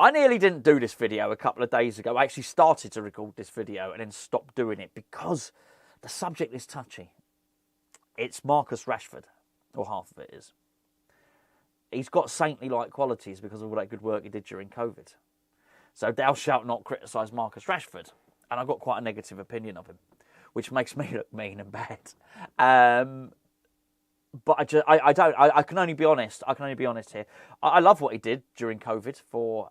I nearly didn't do this video a couple of days ago. I actually started to record this video and then stopped doing it because the subject is touchy. It's Marcus Rashford, or half of it is. He's got saintly-like qualities because of all that good work he did during COVID. So thou shalt not criticise Marcus Rashford. And I've got quite a negative opinion of him, which makes me look mean and bad. But I can only be honest. I can only be honest here. I love what he did during COVID for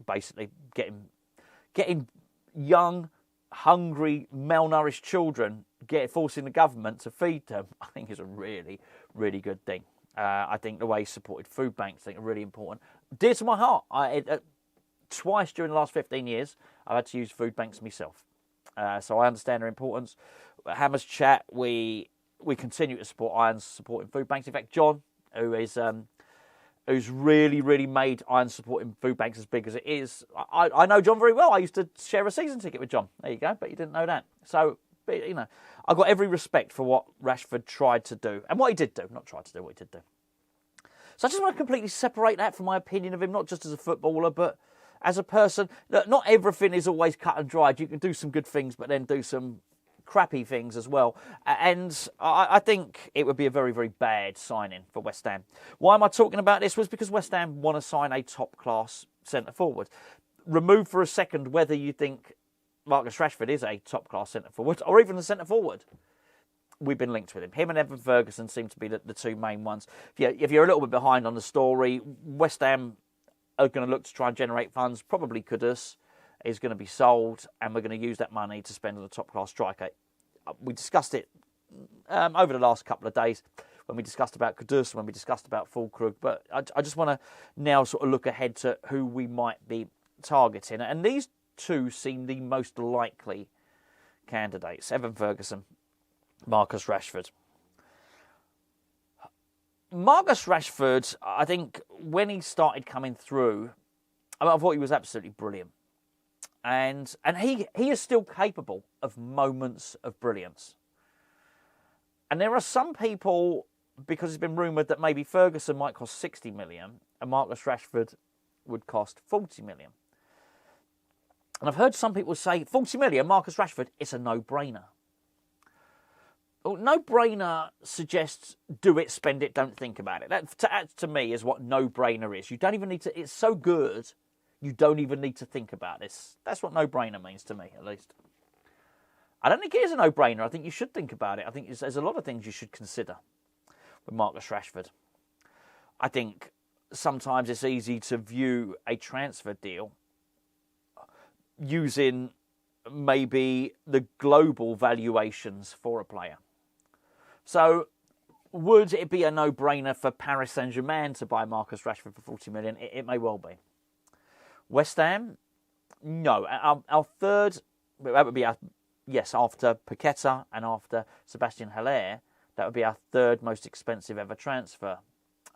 basically getting young, hungry, malnourished children, forcing the government to feed them. I think is a really, really good thing. I think the way he supported food banks, I think, are really important. Dear to my heart. Twice during the last 15 years, I've had to use food banks myself. So I understand their importance. Hammers Chat, we continue to support Irons supporting food banks. In fact, John, who's really, really made Irons supporting food banks as big as it is. I know John very well. I used to share a season ticket with John. There you go. But you didn't know that. So, you know, I've got every respect for what Rashford tried to do. And what he did do. Not tried to do, what he did do. So I just want to completely separate that from my opinion of him, not just as a footballer, but as a person. Not everything is always cut and dried. You can do some good things, but then do some crappy things as well. And I think it would be a very, very bad signing for West Ham. Why am I talking about this? Was because West Ham want to sign a top-class centre-forward. Remove for a second whether you think Marcus Rashford is a top-class centre-forward or even a centre-forward. We've been linked with him. Him and Evan Ferguson seem to be the two main ones. If you're a little bit behind on the story, West Ham are going to look to try and generate funds. Probably Kudus is going to be sold, and we're going to use that money to spend on a top-class striker. We discussed it over the last couple of days when we discussed about Kudus, when we discussed about Fulkrug, but I just want to now sort of look ahead to who we might be targeting. And these two seem the most likely candidates. Evan Ferguson, Marcus Rashford. Marcus Rashford, I think when he started coming through, I thought he was absolutely brilliant. And he is still capable of moments of brilliance. And there are some people, because it's been rumoured that maybe Ferguson might cost 60 million and Marcus Rashford would cost 40 million. And I've heard some people say, 40 million, Marcus Rashford, it's a no-brainer. Well, no-brainer suggests do it, spend it, don't think about it. That to me is what no-brainer is. You don't even need to, it's so good, you don't even need to think about this. That's what no-brainer means to me, at least. I don't think it is a no-brainer. I think you should think about it. I think there's a lot of things you should consider with Marcus Rashford. I think sometimes it's easy to view a transfer deal using maybe the global valuations for a player. So, would it be a no-brainer for Paris Saint-Germain to buy Marcus Rashford for 40 million? It may well be. West Ham? No. Our third, that would be our, yes, after Paqueta and after Sebastian Haller, that would be our third most expensive ever transfer.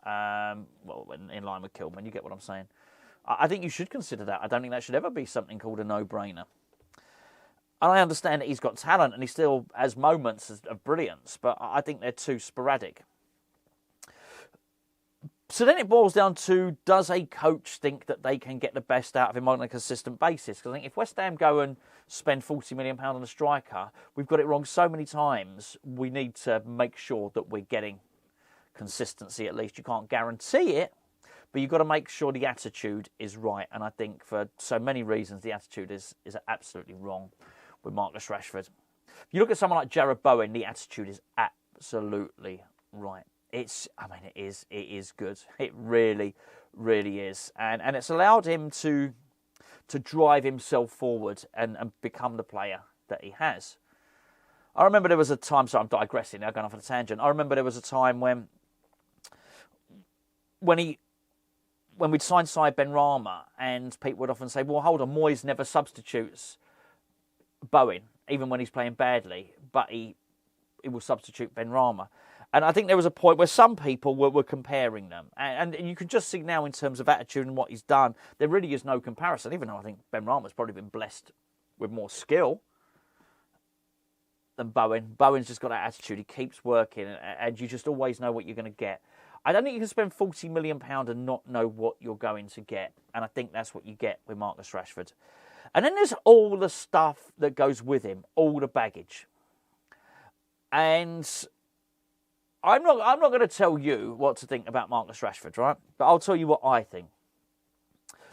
Well, in line with Kilman, you get what I'm saying. I think you should consider that. I don't think that should ever be something called a no-brainer. And I understand that he's got talent and he still has moments of brilliance, but I think they're too sporadic. So then it boils down to, does a coach think that they can get the best out of him on a consistent basis? Because I think if West Ham go and spend £40 million on a striker, we've got it wrong so many times, we need to make sure that we're getting consistency at least. You can't guarantee it, but you've got to make sure the attitude is right. And I think for so many reasons, the attitude is absolutely wrong with Marcus Rashford. If you look at someone like Jarrod Bowen, the attitude is absolutely right. It is good. It really, really is. And it's allowed him to drive himself forward and become the player that he has. I remember there was a time, so I'm digressing now, going off on a tangent. I remember there was a time when we'd signed Saïd Benrahma and people would often say, well, hold on, Moyes never substitutes Bowen, even when he's playing badly, but he will substitute Benrahma. And I think there was a point where some people were comparing them. And you can just see now in terms of attitude and what he's done, there really is no comparison, even though I think Benrahma's probably been blessed with more skill than Bowen. Bowen's just got that attitude. He keeps working, and you just always know what you're going to get. I don't think you can spend £40 million and not know what you're going to get. And I think that's what you get with Marcus Rashford. And then there's all the stuff that goes with him, all the baggage. And I'm not going to tell you what to think about Marcus Rashford, right? But I'll tell you what I think.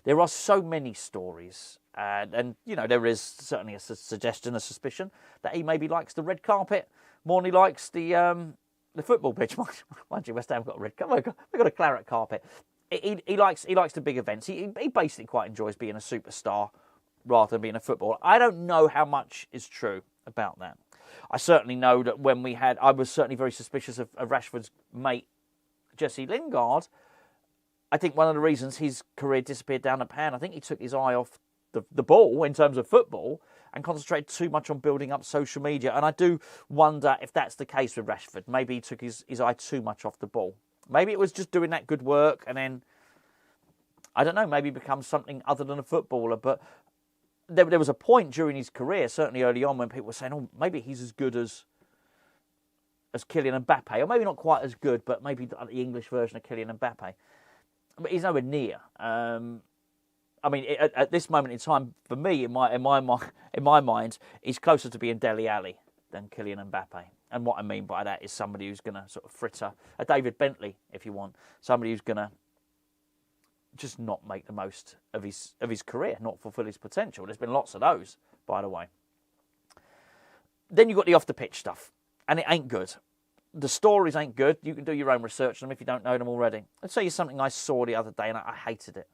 There are so many stories, and you know, there is certainly a suggestion, a suspicion that he maybe likes the red carpet more than he likes the football pitch. Mind you, West Ham got a red carpet. We've got a claret carpet. He likes the big events. He basically quite enjoys being a superstar rather than being a footballer. I don't know how much is true about that. I certainly know that I was certainly very suspicious of Rashford's mate, Jesse Lingard. I think one of the reasons his career disappeared down the pan, I think he took his eye off the ball in terms of football and concentrated too much on building up social media. And I do wonder if that's the case with Rashford. Maybe he took his eye too much off the ball. Maybe it was just doing that good work and then, I don't know, maybe becomes something other than a footballer. But there was a point during his career, certainly early on, when people were saying, oh, maybe he's as good as Kylian Mbappe. Or maybe not quite as good, but maybe the English version of Kylian Mbappe. But he's nowhere near. I mean, at this moment in time, for me, in my mind, he's closer to being Dele Alli than Kylian Mbappe. And what I mean by that is somebody who's going to sort of fritter a David Bentley, if you want, somebody who's going to just not make the most of his career, not fulfil his potential. There's been lots of those, by the way. Then you've got the off the pitch stuff, and it ain't good. The stories ain't good. You can do your own research on them if you don't know them already. I'll tell you something I saw the other day, and I hated it.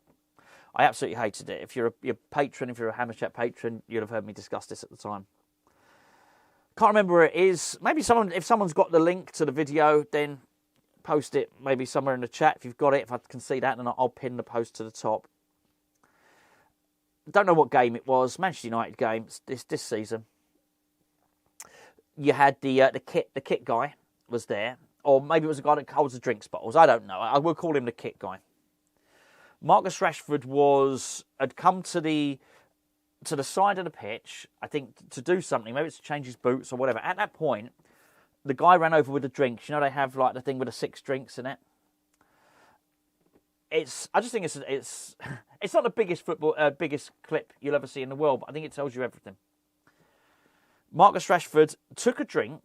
I absolutely hated it. If you're a patron, if you're a Hammer Chat patron, you'll have heard me discuss this at the time. Can't remember where it is. Maybe if someone's got the link to the video, then post it maybe somewhere in the chat if you've got it. If I can see that, then I'll pin the post to the top. Don't know what game it was. Manchester United game this season. You had the kit guy was there, or maybe it was a guy that holds the drinks bottles. I don't know. I will call him the kit guy. Marcus Rashford had come to the side of the pitch, I think, to do something. Maybe it's to change his boots or whatever. At that point, the guy ran over with the drinks. You know, they have like the thing with the 6 drinks in it. I just think it's not the biggest clip you'll ever see in the world, but I think it tells you everything. Marcus Rashford took a drink,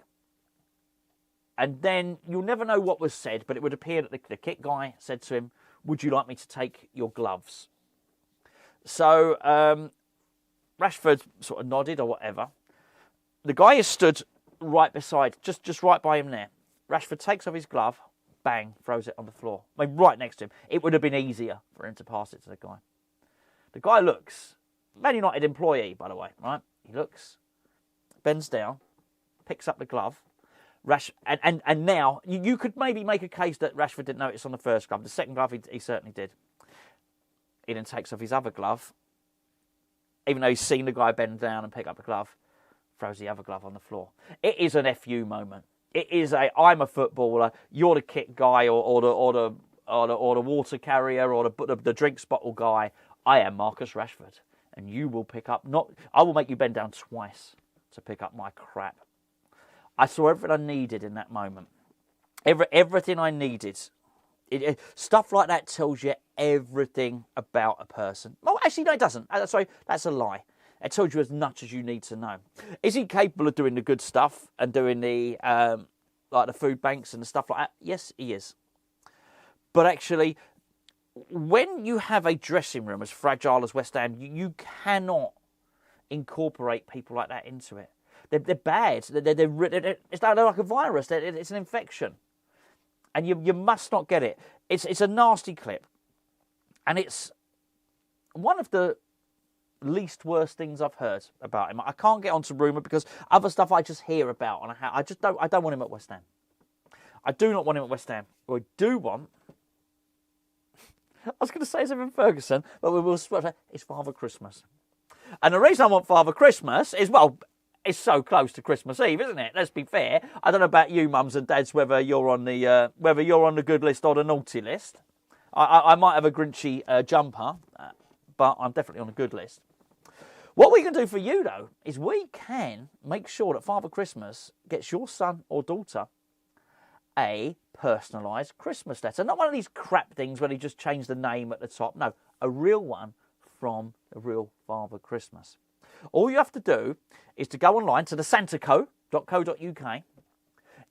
and then you'll never know what was said, but it would appear that the kit guy said to him, "Would you like me to take your gloves?" So Rashford sort of nodded or whatever. The guy is stood right beside, just right by him there. Rashford takes off his glove, bang, throws it on the floor. I mean, right next to him. It would have been easier for him to pass it to the guy. The guy looks, Man United employee, by the way, right? He looks, bends down, picks up the glove. And now, you could maybe make a case that Rashford didn't notice on the first glove. The second glove, he certainly did. He then takes off his other glove. Even though he's seen the guy bend down and pick up the glove, throws the other glove on the floor. It is an FU moment. It is I'm a footballer, you're the kit guy or the water carrier or the drinks bottle guy. I am Marcus Rashford. And you will pick up, I will make you bend down twice to pick up my crap. I saw everything I needed in that moment. Everything I needed. Stuff like that tells you everything about a person. Well, actually, no, it doesn't. Sorry, that's a lie. It tells you as much as you need to know. Is he capable of doing the good stuff and doing the like the food banks and the stuff like that? Yes, he is. But actually, when you have a dressing room as fragile as West Ham, you cannot incorporate people like that into it. They're bad. It's like a virus. It's an infection. And you must not get it. It's a nasty clip. And it's one of the least worst things I've heard about him. I can't get onto rumour because other stuff I just hear about. And I don't want him at West Ham. I do not want him at West Ham. What I do want, I was going to say it's Evan Ferguson, but we will split it. It's Father Christmas. And the reason I want Father Christmas is, well, it's so close to Christmas Eve, isn't it? Let's be fair. I don't know about you, mums and dads, whether you're on the good list or the naughty list. I might have a Grinchy jumper, but I'm definitely on the good list. What we can do for you, though, is we can make sure that Father Christmas gets your son or daughter a personalised Christmas letter. Not one of these crap things where they just change the name at the top. No, a real one from the real Father Christmas. All you have to do is to go online to the santaco.co.uk,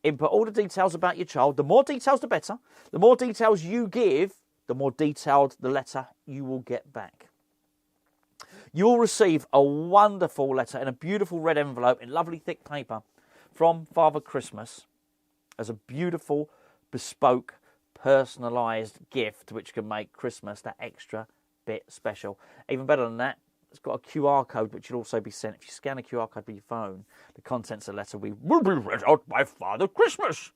input all the details about your child. The more details, the better. The more details you give, the more detailed the letter you will get back. You will receive a wonderful letter in a beautiful red envelope in lovely thick paper from Father Christmas as a beautiful, bespoke, personalised gift which can make Christmas that extra bit special. Even better than that, it's got a QR code which will also be sent. If you scan a QR code with your phone, the contents of the letter will be read out by Father Christmas.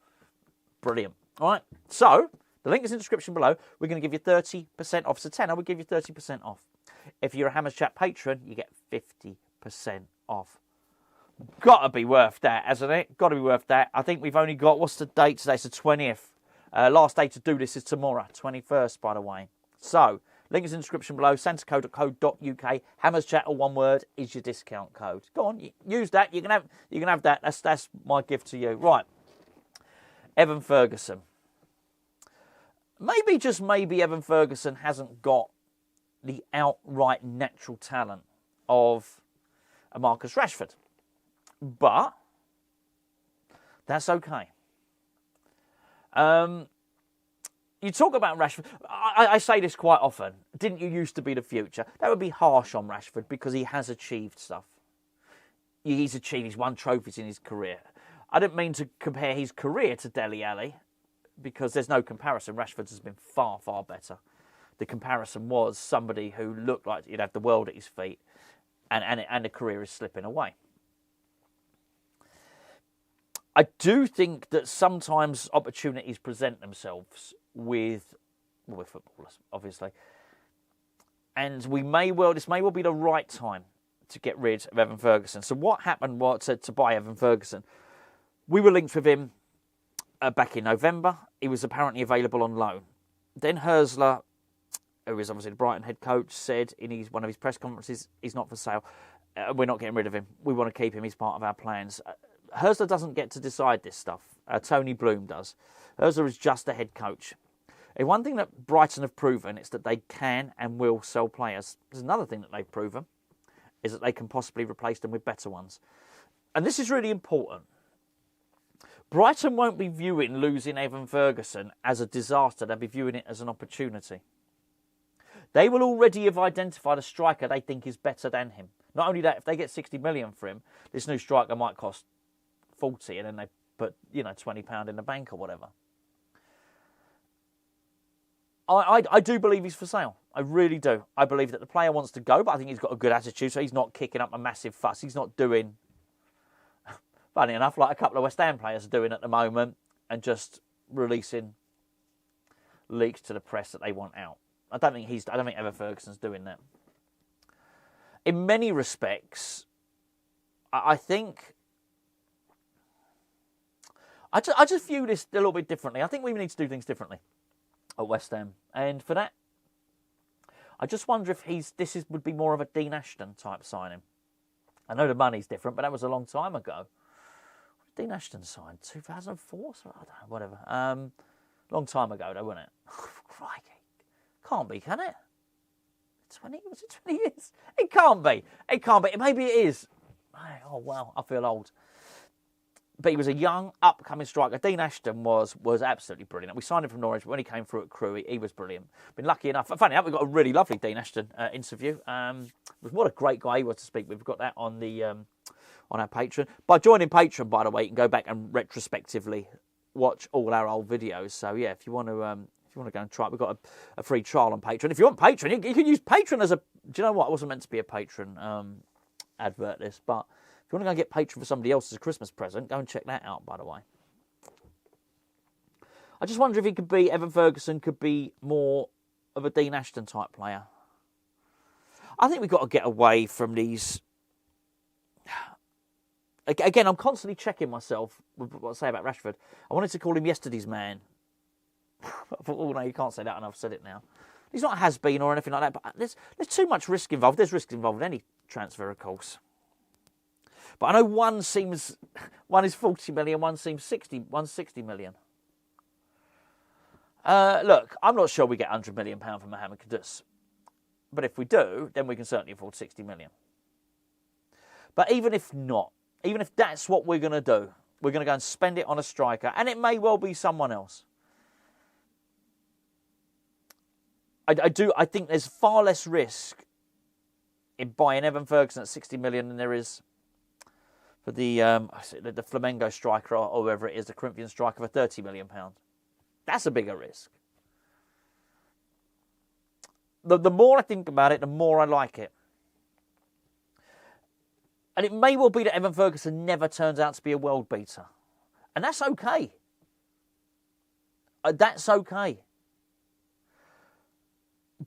Brilliant. All right, so the link is in the description below. We're going to give you 30% off. So 10, I would give you 30% off. If you're a Hammers Chat patron, you get 50% off. Got to be worth that, hasn't it? Got to be worth that. I think we've only got, what's the date today? It's the 20th. Last day to do this is tomorrow, 21st, by the way. So, link is in the description below, santaco.co.uk. Hammers Chat, all one word, is your discount code. Go on, use that. You can have that. That's my gift to you. Right. Evan Ferguson. Maybe, just maybe, Evan Ferguson hasn't got the outright natural talent of a Marcus Rashford. But that's okay. You talk about Rashford. I say this quite often. Didn't you used to be the future? That would be harsh on Rashford because he has achieved stuff. He's won trophies in his career. I didn't mean to compare his career to Dele Alli because there's no comparison. Rashford's has been far, far better. The comparison was somebody who looked like he'd have the world at his feet and the career is slipping away. I do think that sometimes opportunities present themselves with footballers, obviously. And this may well be the right time to get rid of Evan Ferguson. So what happened was to buy Evan Ferguson? We were linked with him back in November. He was apparently available on loan. Then Hersler, who is obviously the Brighton head coach, said in one of his press conferences, he's not for sale. We're not getting rid of him. We want to keep him. He's part of our plans. Hersler doesn't get to decide this stuff. Tony Bloom does. Hersler is just the head coach. And one thing that Brighton have proven is that they can and will sell players. There's another thing that they've proven is that they can possibly replace them with better ones. And this is really important. Brighton won't be viewing losing Evan Ferguson as a disaster. They'll be viewing it as an opportunity. They will already have identified a striker they think is better than him. Not only that, if they get 60 million for him, this new striker might cost 40 and then they put, £20 in the bank or whatever. I do believe he's for sale. I really do. I believe that the player wants to go, but I think he's got a good attitude, so he's not kicking up a massive fuss. He's not doing, funny enough, like a couple of West Ham players are doing at the moment and just releasing leaks to the press that they want out. I don't think Evan Ferguson's doing that. In many respects, I think I just view this a little bit differently. I think we need to do things differently at West Ham, and for that, I just wonder if this would be more of a Dean Ashton type signing. I know the money's different, but that was a long time ago. Dean Ashton signed 2004, so I don't know, whatever. Long time ago, though, wasn't it? Crikey, can't be, can it? 20? Was it 20 years? It can't be. It can't be. Maybe it is. Oh wow, I feel old. But he was a young, upcoming striker. Dean Ashton was absolutely brilliant. We signed him from Norwich, but when he came through at Crewe, he was brilliant. Been lucky enough. Funny enough, we got a really lovely Dean Ashton interview. What a great guy he was to speak with. We've got that on our Patreon. By joining Patreon, by the way, you can go back and retrospectively watch all our old videos. So yeah, if you want to go and try it, we've got a free trial on Patreon. If you want Patreon, you can use Patreon as a. Do you know what? It wasn't meant to be a patron advert, this, but. If you want to go and get Patreon for somebody else as a Christmas present, go and check that out, by the way. I just wonder if Evan Ferguson could be more of a Dean Ashton type player. I think we've got to get away from these. Again, I'm constantly checking myself with what I say about Rashford. I wanted to call him yesterday's man. I thought, oh no, you can't say that, and I've said it now. He's not a has-been or anything like that, but there's too much risk involved. There's risk involved in any transfer, of course. But I know one is 40 million, one's 60 million. Look, I'm not sure we get £100 million from Mohamed Kudus. But if we do, then we can certainly afford 60 million. But even if not, even if that's what we're going to do, we're going to go and spend it on a striker, and it may well be someone else. I think there's far less risk in buying Evan Ferguson at 60 million than there is for the Flamengo striker or whoever it is, the Corinthian striker for £30 million. That's a bigger risk. The more I think about it, the more I like it. And it may well be that Evan Ferguson never turns out to be a world beater. And that's okay. That's okay.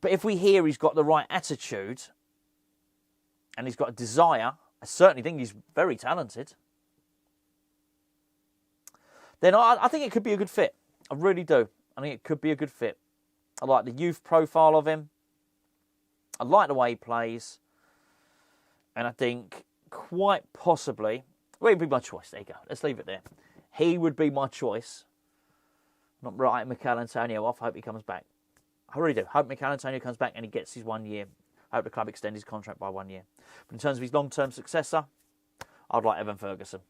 But if we hear he's got the right attitude and he's got a desire, I certainly think he's very talented, then I think it could be a good fit. I really do. I think it could be a good fit. I like the youth profile of him. I like the way he plays. And I think quite possibly, well, he'd be my choice. There you go. Let's leave it there. He would be my choice. Not writing Mikel Antonio off. I hope he comes back. I really do. I hope Mikel Antonio comes back and he gets his 1 year. I hope the club extends his contract by 1 year. But in terms of his long-term successor, I'd like Evan Ferguson.